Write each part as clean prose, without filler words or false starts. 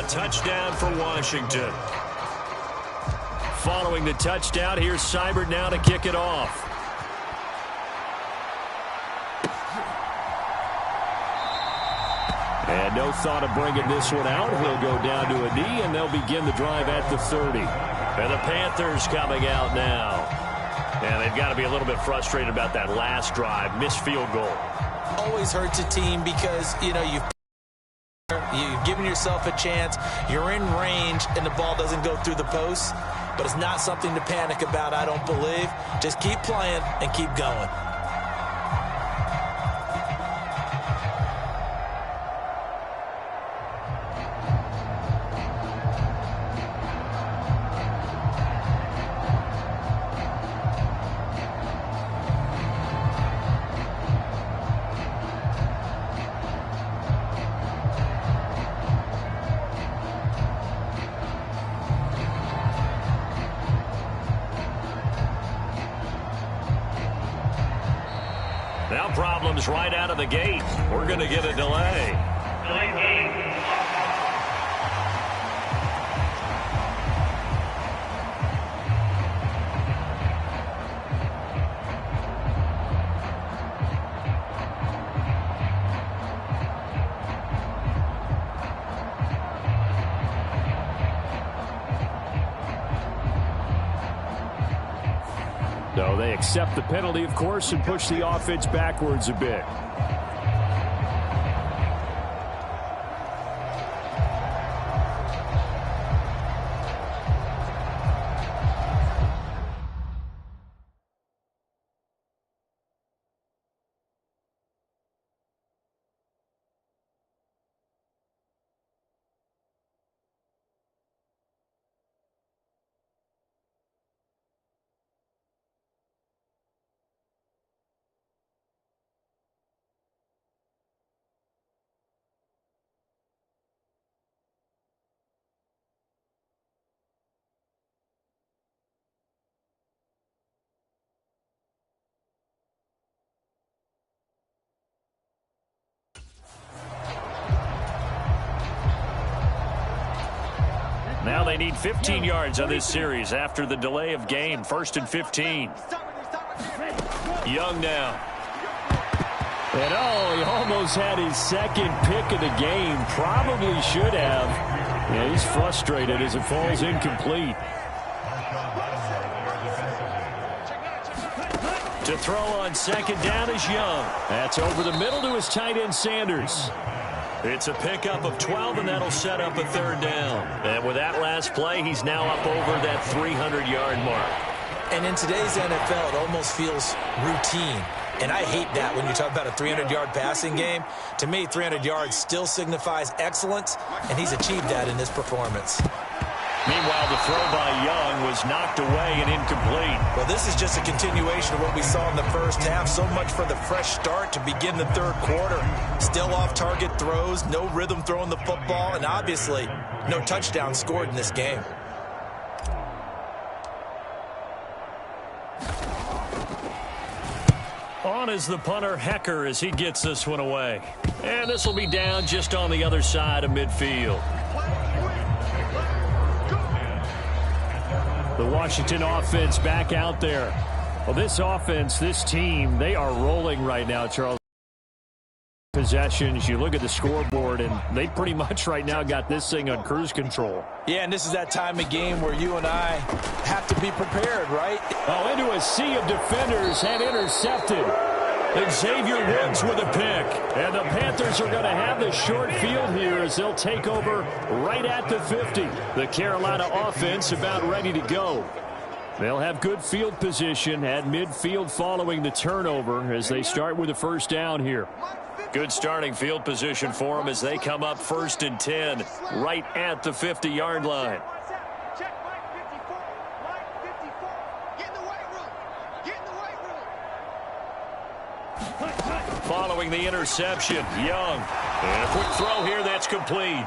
touchdown for Washington. Following the touchdown, here's Seibert now to kick it off. And no thought of bringing this one out. He'll go down to a knee, and they'll begin the drive at the 30. And the Panthers coming out now. And they've got to be a little bit frustrated about that last drive. Missed field goal. Always hurts a team because, you know, you've given yourself a chance. You're in range, and the ball doesn't go through the post. But it's not something to panic about, I don't believe. Just keep playing and keep going. Now problems right out of the gate. We're going to get a delay. So they accept the penalty, of course, and push the offense backwards a bit. Now they need 15 yards on this series after the delay of game. 1st and 15. Young now. And he almost had his second pick of the game. Probably should have. Yeah, he's frustrated as it falls incomplete. To throw on second down is Young. That's over the middle to his tight end Sanders. It's a pickup of 12, and that'll set up a 3rd down. And with that last play, he's now up over that 300-yard mark. And in today's NFL, it almost feels routine. And I hate that when you talk about a 300-yard passing game. To me, 300 yards still signifies excellence, and he's achieved that in this performance. Meanwhile, the throw by Young was knocked away and incomplete. Well, this is just a continuation of what we saw in the first half. So much for the fresh start to begin the 3rd quarter. Still off-target throws, no rhythm throwing the football, and obviously no touchdown scored in this game. On is the punter, Hecker, as he gets this one away. And this will be down just on the other side of midfield. The Washington offense back out there. Well, this offense, this team, they are rolling right now, Charles. Possessions, you look at the scoreboard, and they pretty much right now got this thing on cruise control. Yeah, and this is that time of game where you and I have to be prepared, right? Oh, into a sea of defenders and intercepted. Xavier Woods with a pick. And the Panthers are going to have the short field here as they'll take over right at the 50. The Carolina offense about ready to go. They'll have good field position at midfield following the turnover as they start with a 1st down here. Good starting field position for them as they come up 1st and 10 right at the 50-yard line. Following the interception, Young. And a quick throw here that's complete.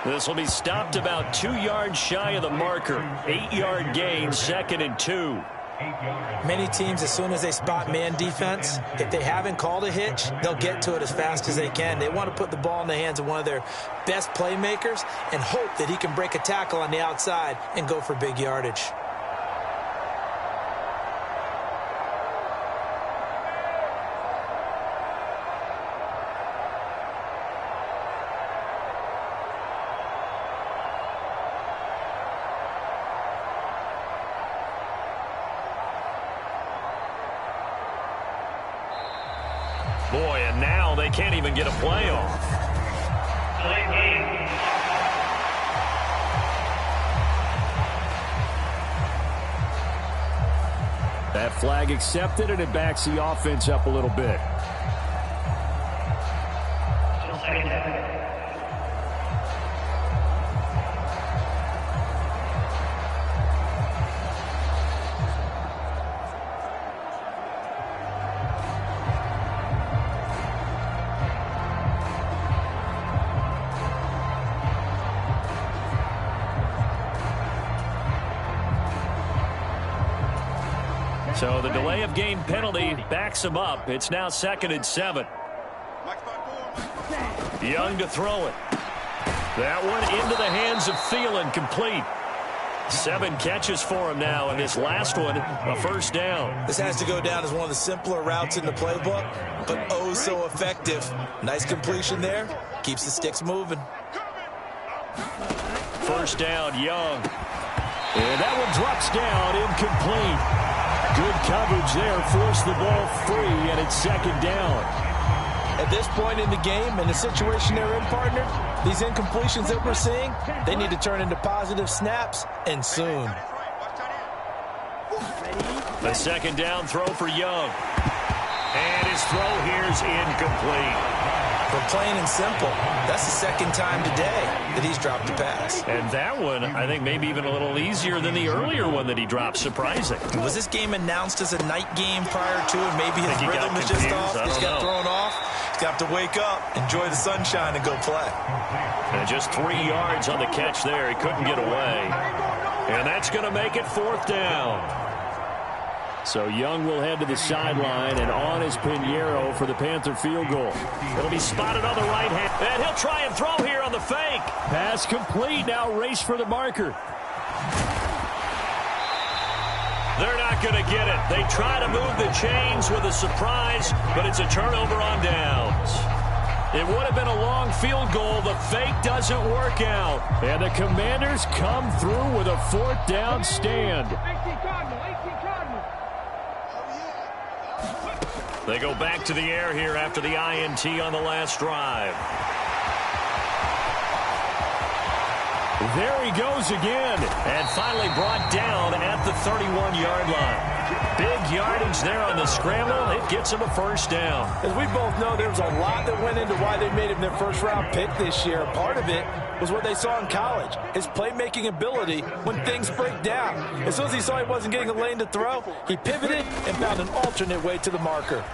This will be stopped about 2 yards shy of the marker. 8-yard gain, 2nd and 2. Many teams, as soon as they spot man defense, if they haven't called a hitch, they'll get to it as fast as they can. They want to put the ball in the hands of one of their best playmakers and hope that he can break a tackle on the outside and go for big yardage. Boy, and now they can't even get a play off. That flag accepted, and it backs the offense up a little bit. So the delay of game penalty backs him up. It's now 2nd and 7. Young to throw it. That one into the hands of Thielen, complete. 7 catches for him now, and this last one, a first down. This has to go down as one of the simpler routes in the playbook, but oh so effective. Nice completion there. Keeps the sticks moving. First down, Young. And that one drops down, incomplete. Good coverage there, forced the ball free, and it's 2nd down. At this point in the game, in the situation they're in, partner, these incompletions that we're seeing, they need to turn into positive snaps, and soon. The 2nd down throw for Young. And his throw here is incomplete. For plain and simple, that's the 2nd time today that he's dropped a pass. And that one, I think, maybe even a little easier than the earlier one that he dropped. Surprising. Was this game announced as a night game prior to it? Maybe his rhythm is just off. He's got thrown off. He's got to wake up, enjoy the sunshine, and go play. And just 3 yards on the catch there. He couldn't get away. And that's going to make it 4th down. So Young will head to the sideline, and on is Pinheiro for the Panther field goal. It'll be spotted on the right hand, and he'll try and throw here on the fake. Pass complete, now race for the marker. They're not going to get it. They try to move the chains with a surprise, but it's a turnover on downs. It would have been a long field goal. The fake doesn't work out. And the Commanders come through with a 4th down stand. They go back to the air here after the INT on the last drive. There he goes again, and finally brought down at the 31-yard line. Big yardage there on the scramble. It gets him a first down. As we both know, there was a lot that went into why they made him their first-round pick this year. Part of it was what they saw in college, his playmaking ability when things break down. As soon as he saw he wasn't getting a lane to throw, he pivoted and found an alternate way to the marker.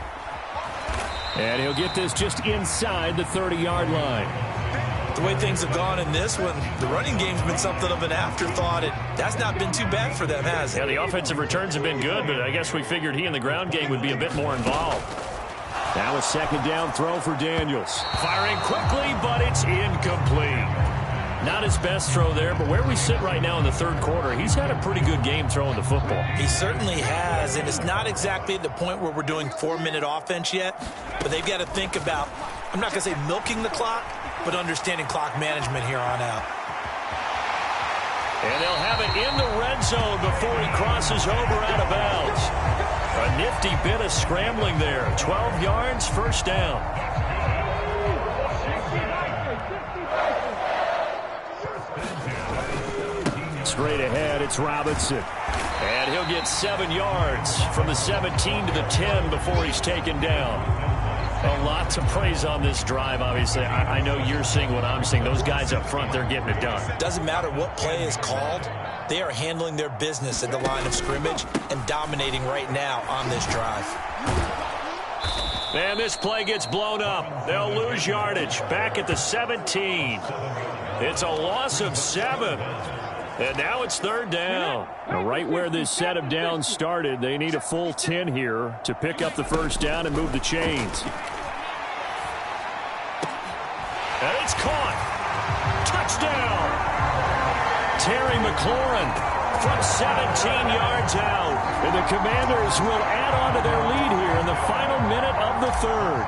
And he'll get this just inside the 30-yard line. The way things have gone in this one, the running game's been something of an afterthought, and that's not been too bad for them, has it? Yeah, the offensive returns have been good, but I guess we figured he in the ground game would be a bit more involved. Now a 2nd down throw for Daniels. Firing quickly, but it's incomplete. Not his best throw there, but where we sit right now in the 3rd quarter, he's had a pretty good game throwing the football. He certainly has, and it's not exactly at the point where we're doing 4-minute offense yet, but they've got to think about, I'm not going to say milking the clock, but understanding clock management here on out. And they'll have it in the red zone before he crosses over out of bounds. A nifty bit of scrambling there. 12 yards, first down. Straight ahead, it's Robinson. And he'll get 7 yards from the 17 to the 10 before he's taken down. A lot to praise on this drive, obviously. I know you're seeing what I'm seeing. Those guys up front, they're getting it done. Doesn't matter what play is called. They are handling their business at the line of scrimmage and dominating right now on this drive. And this play gets blown up. They'll lose yardage back at the 17. It's a loss of 7. And now it's third down. Now, right where this set of downs started, they need a full 10 here to pick up the first down and move the chains. And it's caught. Touchdown. Terry McLaurin from 17 yards out. And the Commanders will add on to their lead here in the final minute of the third.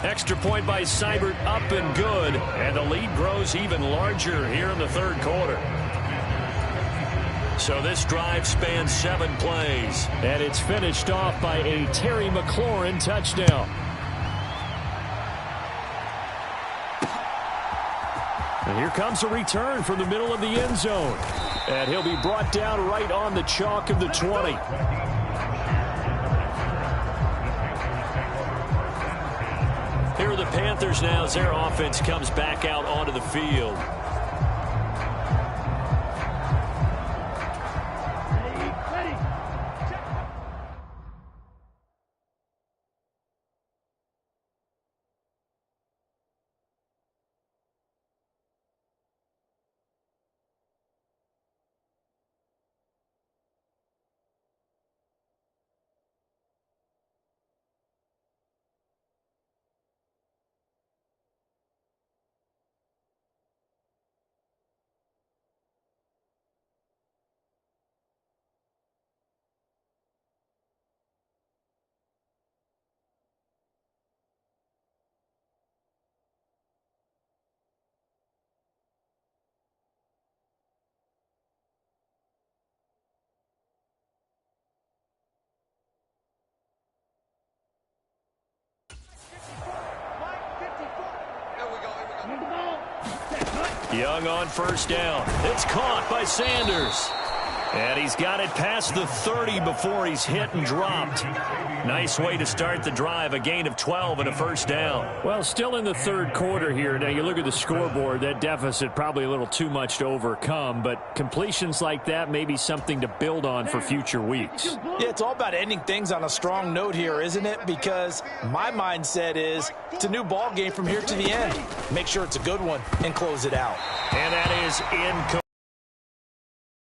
Extra point by Seibert, up and good. And the lead grows even larger here in the third quarter. So this drive spans 7 plays. And it's finished off by a Terry McLaurin touchdown. And here comes a return from the middle of the end zone. And he'll be brought down right on the chalk of the 20. Here are the Panthers now as their offense comes back out onto the field. Young on first down. It's caught by Sanders. And he's got it past the 30 before he's hit and dropped. Nice way to start the drive. A gain of 12 and a first down. Well, still in the third quarter here. Now, you look at the scoreboard. That deficit probably a little too much to overcome. But completions like that may be something to build on for future weeks. Yeah, it's all about ending things on a strong note here, isn't it? Because my mindset is it's a new ball game from here to the end. Make sure it's a good one and close it out. And that is incomplete.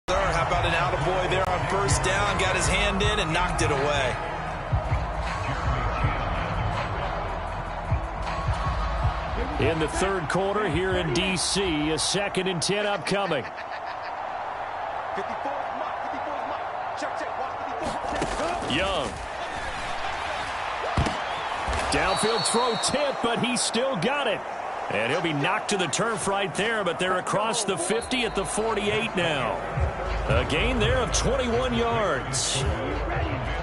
How about an attaboy there on first down? Got his hand in and knocked it away. In the third quarter here in D.C., a 2nd and 10 upcoming. Young. Downfield throw tip, but he still got it. And he'll be knocked to the turf right there, but they're across the 50 at the 48 now. A gain there of 21 yards.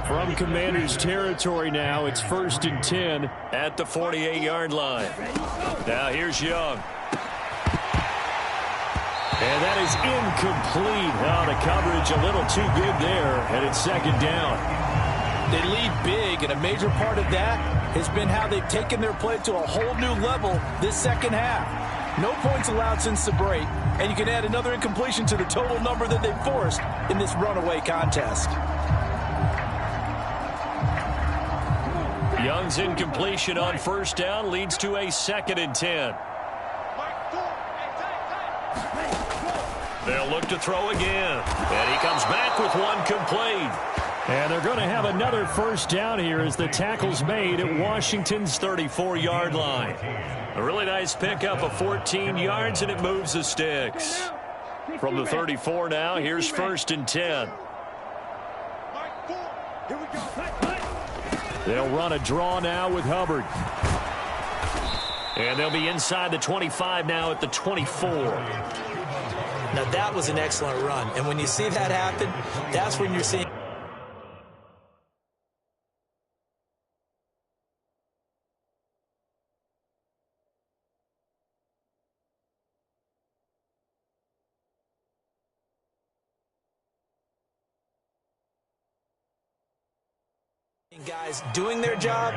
From Commanders territory now, it's 1st and 10 at the 48-yard line. Now here's Young. And that is incomplete. Oh, the coverage a little too good there, and it's 2nd down. They lead big, and a major part of that has been how they've taken their play to a whole new level this second half. No points allowed since the break, and you can add another incompletion to the total number that they've forced in this runaway contest. Young's incompletion on first down leads to a 2nd and 10. They'll look to throw again, and he comes back with one complete. And they're going to have another first down here as the tackle's made at Washington's 34-yard line. A really nice pickup of 14 yards, and it moves the sticks. From the 34 now, here's 1st and 10. They'll run a draw now with Hubbard. And they'll be inside the 25 now at the 24. Now, that was an excellent run. And when you see that happen, that's when you're seeing guys doing their job.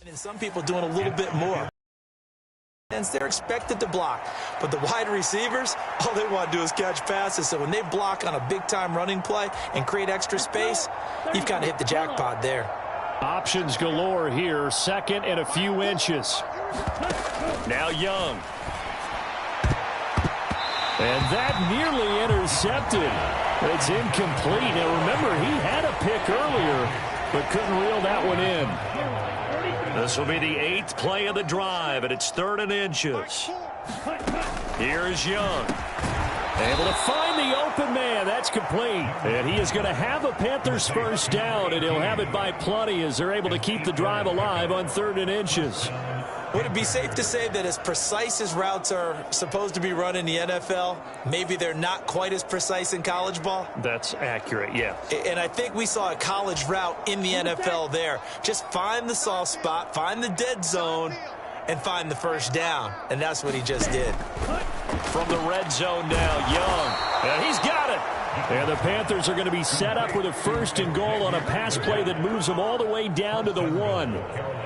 And some people doing a little bit more. And they're expected to block. But the wide receivers, all they want to do is catch passes. So when they block on a big-time running play and create extra space, you've kind of hit the jackpot there. Options galore here. Second and a few inches. Now Young. And that nearly intercepted. It's incomplete. Now remember, he had a pick earlier, but couldn't reel that one in. This will be the 8th play of the drive, and it's 3rd and inches. Here's Young. Able to find the open man. That's complete. And he is going to have a Panthers first down, and he'll have it by plenty as they're able to keep the drive alive on 3rd and inches. Would it be safe to say that as precise as routes are supposed to be run in the NFL, maybe they're not quite as precise in college ball? That's accurate, yeah. And I think we saw a college route in the NFL there. Just find the soft spot, find the dead zone, and find the first down. And that's what he just did. From the red zone now, Young. And he's got it. And the Panthers are going to be set up with a 1st and goal on a pass play that moves them all the way down to the 1.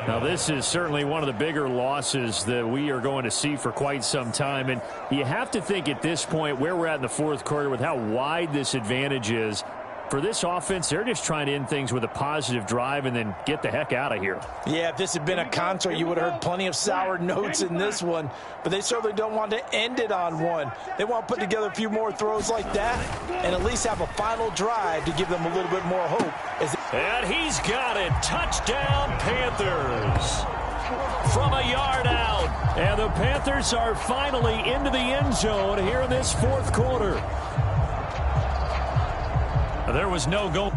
Now, this is certainly one of the bigger losses that we are going to see for quite some time. And you have to think at this point where we're at in the 4th quarter with how wide this advantage is. For this offense, they're just trying to end things with a positive drive and then get the heck out of here. Yeah, if this had been a concert, you would have heard plenty of sour notes in this one. But they certainly don't want to end it on one. They want to put together a few more throws like that and at least have a final drive to give them a little bit more hope. And he's got it. Touchdown, Panthers. From a yard out. And the Panthers are finally into the end zone here in this 4th quarter. There was no goal.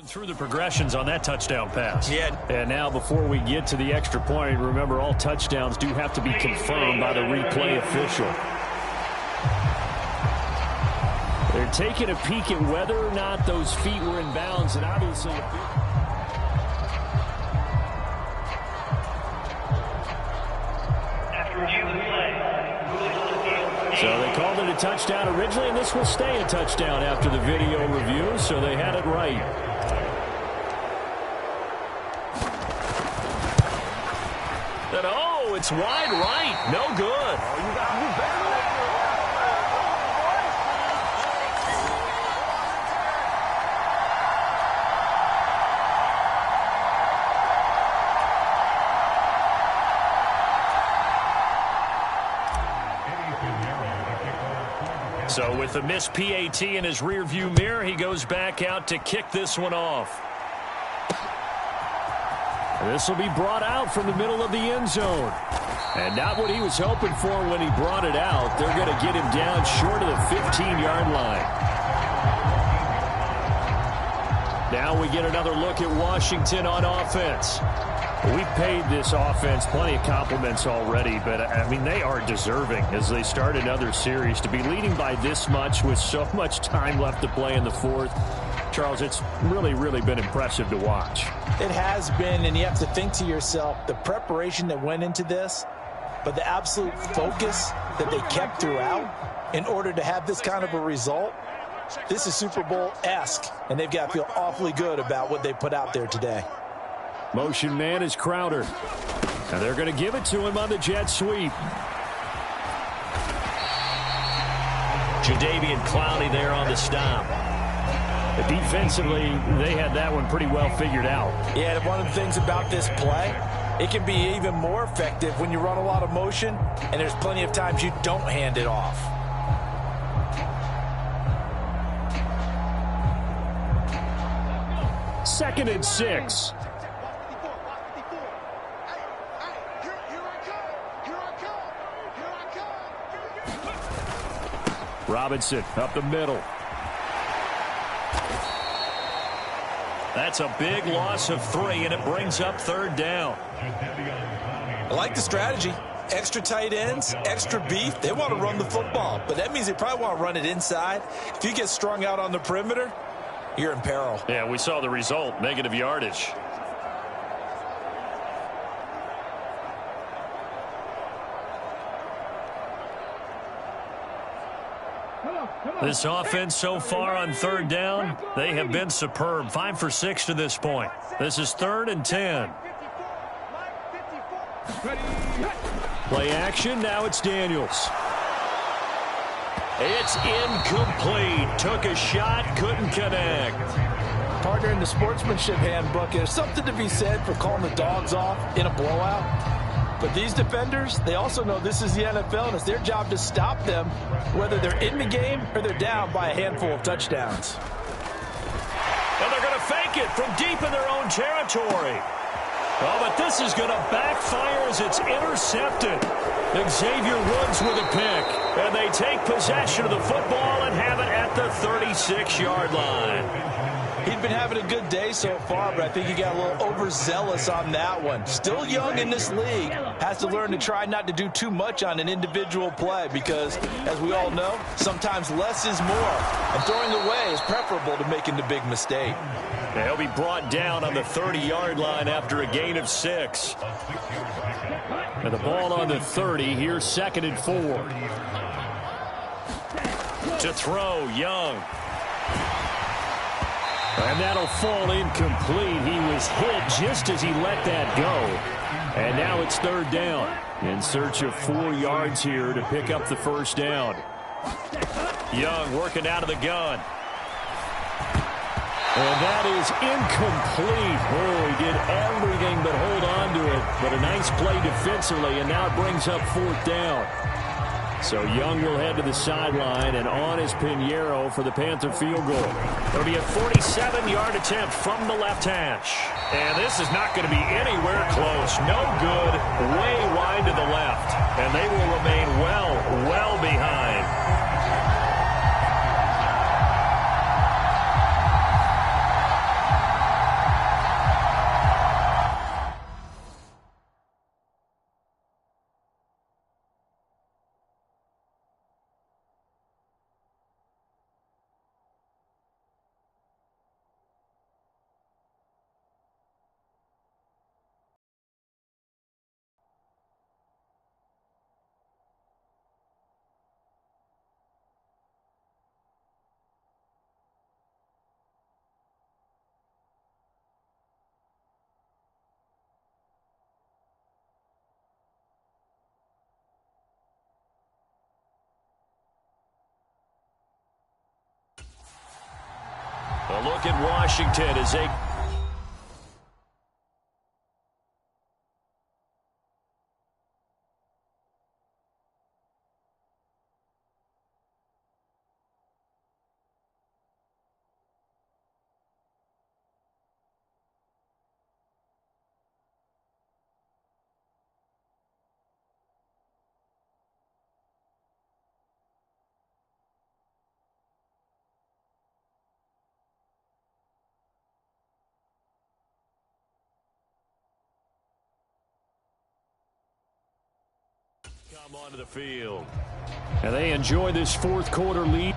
Through the progressions on that touchdown pass. Yeah. And now before we get to the extra point, remember all touchdowns do have to be confirmed by the replay official. They're taking a peek at whether or not those feet were in bounds, and obviously so they called it a touchdown originally, and this will stay a touchdown after the video review, so they had it right. And oh, it's wide right. No good. So with the missed PAT in his rearview mirror, he goes back out to kick this one off. This will be brought out from the middle of the end zone. And not what he was hoping for when he brought it out. They're going to get him down short of the 15-yard line. Now we get another look at Washington on offense. We've paid this offense plenty of compliments already, but, I mean, they are deserving as they start another series. To be leading by this much with so much time left to play in the 4th, Charles, it's really, really been impressive to watch. It has been, and you have to think to yourself, the preparation that went into this, but the absolute focus that they kept throughout in order to have this kind of a result. This is Super Bowl-esque, and they've got to feel awfully good about what they put out there today. Motion man is Crowder. And they're going to give it to him on the jet sweep. Jadeveon Clowney there on the stop. Defensively, they had that one pretty well figured out. Yeah, and one of the things about this play, it can be even more effective when you run a lot of motion, and there's plenty of times you don't hand it off. Second and 6. Robinson up the middle. That's a big loss of 3, and it brings up 3rd down. I like the strategy. Extra tight ends, extra beef. They want to run the football, but that means they probably want to run it inside. If you get strung out on the perimeter, you're in peril. Yeah, we saw the result, negative yardage. Come on. This offense so far on third down, they have been superb. 5 for 6 to this point. This is 3rd and 10. Play action, now it's Daniels. It's incomplete. Took a shot, couldn't connect. Partner, in the sportsmanship handbook, there's something to be said for calling the dogs off in a blowout. But these defenders, they also know this is the NFL, and it's their job to stop them, whether they're in the game or they're down by a handful of touchdowns. And they're going to fake it from deep in their own territory. Oh, but this is going to backfire as it's intercepted. Xavier Woods with a pick. And they take possession of the football and have it at the 36-yard line. He'd been having a good day so far, but I think he got a little overzealous on that one. Still young in this league. Has to learn to try not to do too much on an individual play because, as we all know, sometimes less is more. And throwing away is preferable to making the big mistake. He'll be brought down on the 30-yard line after a gain of 6. And the ball on the 30. Here's 2nd and 4. To throw, Young. And that'll fall incomplete. He was hit just as he let that go. And now it's 3rd down. In search of 4 yards here to pick up the 1st down. Young working out of the gun. And that is incomplete. Oh, he did everything but hold on to it. But a nice play defensively, and now it brings up 4th down. So Young will head to the sideline, and on is Pinheiro for the Panther field goal. It'll be a 47-yard attempt from the left hash. And this is not going to be anywhere close. No good, way wide to the left. And they will remain well behind. A look at Washington as they... come onto the field. And they enjoy this 4th quarter lead.